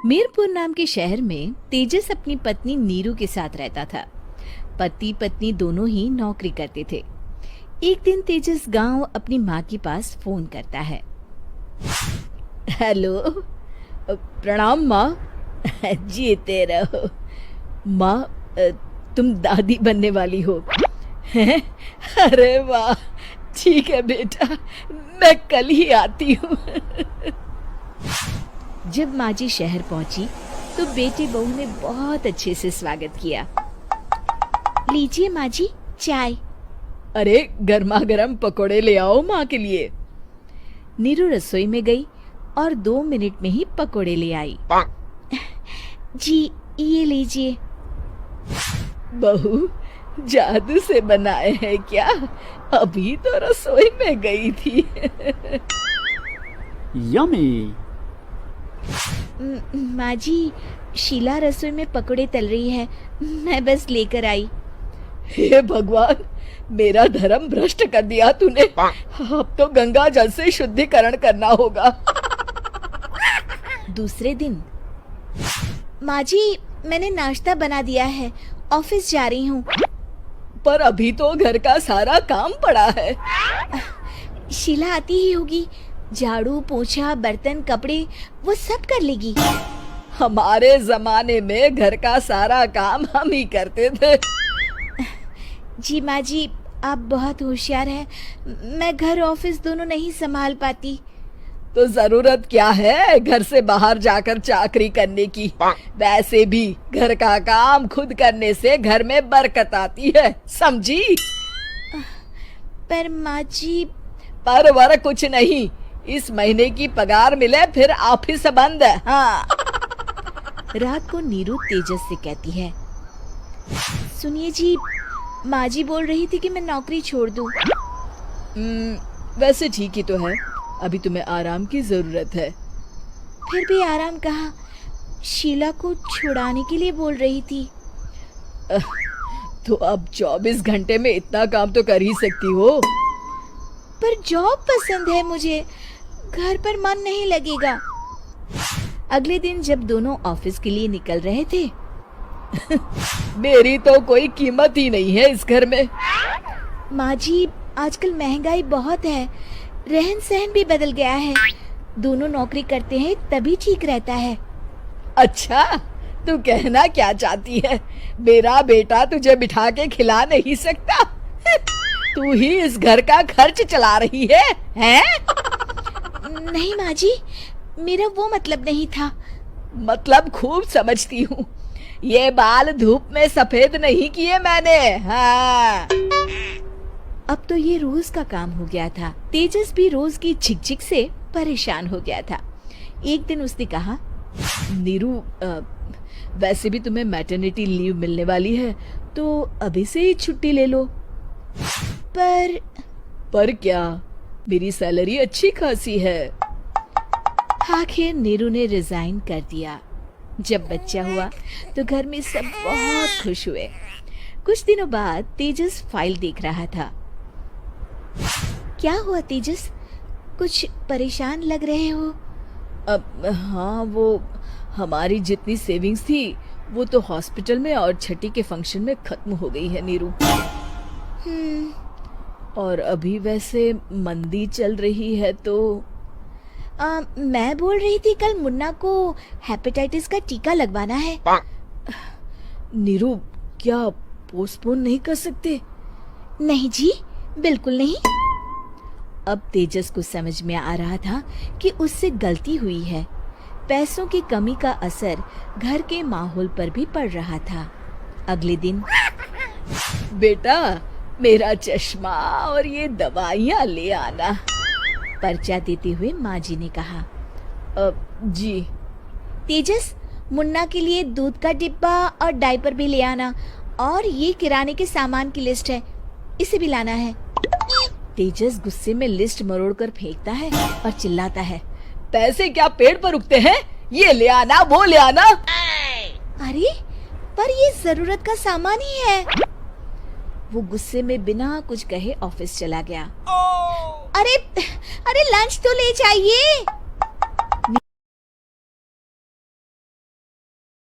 मीरपुर नाम के शहर में तेजस अपनी पत्नी नीरू के साथ रहता था। पति पत्नी दोनों ही नौकरी करते थे। एक दिन तेजस गांव अपनी माँ के पास फोन करता है। हेलो, प्रणाम माँ। जीते रहो माँ, तुम दादी बनने वाली हो हैं? अरे वाह, ठीक है बेटा, मैं कल ही आती हूँ। जब माँ जी शहर पहुंची तो बेटे बहू ने बहुत अच्छे से स्वागत किया। लीजिए माँ जी, चाय। अरे गर्मा गर्म पकोड़े ले आओ माँ के लिए। नीरू रसोई में गई और 2 मिनट में ही पकोड़े ले आई। जी ये लीजिए। बहू, जादू से बनाए हैं क्या? अभी तो रसोई में गई थी। यम्मी। माँ जी, शीला रसोई में पकोड़े तल रही है, मैं बस लेकर आई। हे भगवान, मेरा धर्म भ्रष्ट कर दिया तूने। अब तो गंगा जल से शुद्धिकरण करना होगा। दूसरे दिन, माँ जी मैंने नाश्ता बना दिया है, ऑफिस जा रही हूँ। पर अभी तो घर का सारा काम पड़ा है। शीला आती ही होगी, झाड़ू पोछा बर्तन कपड़े वो सब कर लेगी। हमारे जमाने में घर का सारा काम हम ही करते थे। जी माँ जी, आप बहुत होशियार हैं, मैं घर ऑफिस दोनों नहीं संभाल पाती। तो जरूरत क्या है घर से बाहर जाकर चाकरी करने की? वैसे भी घर का काम खुद करने से घर में बरकत आती है, समझी? पर माँ जी। पर वर कुछ नहीं, इस महीने की पगार मिले फिर ऑफिस बंद। हाँ। रात को नीरू तेजस से कहती है, सुनिए जी, माँ जी बोल रही थी कि मैं नौकरी छोड़ दूं। वैसे ठीक ही तो है, अभी तुम्हें आराम की जरूरत है। फिर भी आराम कहाँ, शीला को छुड़ाने के लिए बोल रही थी। तो अब 24 घंटे में इतना काम तो कर ही सकती हो। पर जॉब पसंद है मुझे, घर पर मन नहीं लगेगा। अगले दिन जब दोनों ऑफिस के लिए निकल रहे थे, मेरी तो कोई कीमत ही नहीं है इस घर में। माँ जी, आजकल महंगाई बहुत है, रहन सहन भी बदल गया है, दोनों नौकरी करते हैं तभी ठीक रहता है। अच्छा, तू कहना क्या चाहती है? मेरा बेटा तुझे बिठा के खिला नहीं सकता? तू ही इस घर का खर्च चला रही है, हैं? नहीं माँ जी, मेरा वो मतलब नहीं था। मतलब खूब समझती हूँ, ये बाल धूप में सफेद नहीं किए मैंने। हाँ। अब तो ये रोज का काम हो गया था। तेजस भी रोज की झिकझिक से परेशान हो गया था। एक दिन उसने कहा, नीरू, वैसे भी तुम्हें मैटरनिटी लीव मिलने वाली है, तो अभी से ही छुट्टी ले लो। पर क्या, मेरी सैलरी अच्छी खासी है। आखिर नीरू ने रिजाइन कर दिया। जब बच्चा हुआ तो घर में सब बहुत खुश हुए। कुछ दिनों बाद तेजस फाइल देख रहा था। क्या हुआ तेजस, कुछ परेशान लग रहे हो? हाँ, वो हमारी जितनी सेविंग्स थी वो तो हॉस्पिटल में और छठी के फंक्शन में खत्म हो गई है नीरू। और अभी वैसे मंदी चल रही है तो मैं बोल रही थी कल मुन्ना को हेपेटाइटिस का टीका लगवाना है। नीरू, क्या पोस्टपोन नहीं कर सकते? नहीं जी, बिल्कुल नहीं। अब तेजस को समझ में आ रहा था कि उससे गलती हुई है। पैसों की कमी का असर घर के माहौल पर भी पड़ रहा था। अगले दिन, बेटा मेरा चश्मा और ये दवाइयाँ ले आना, पर्चा देते हुए माँ जी ने कहा। जी। तेजस, मुन्ना के लिए दूध का डिब्बा और डायपर भी ले आना, और ये किराने के सामान की लिस्ट है, इसे भी लाना है। तेजस गुस्से में लिस्ट मरोड़कर फेंकता है और चिल्लाता है, पैसे क्या पेड़ पर उगते हैं? ये ले आना, वो ले आना। अरे पर ये जरूरत का सामान ही है। वो गुस्से में बिना कुछ कहे ऑफिस चला गया। अरे लंच तो ले जाइए।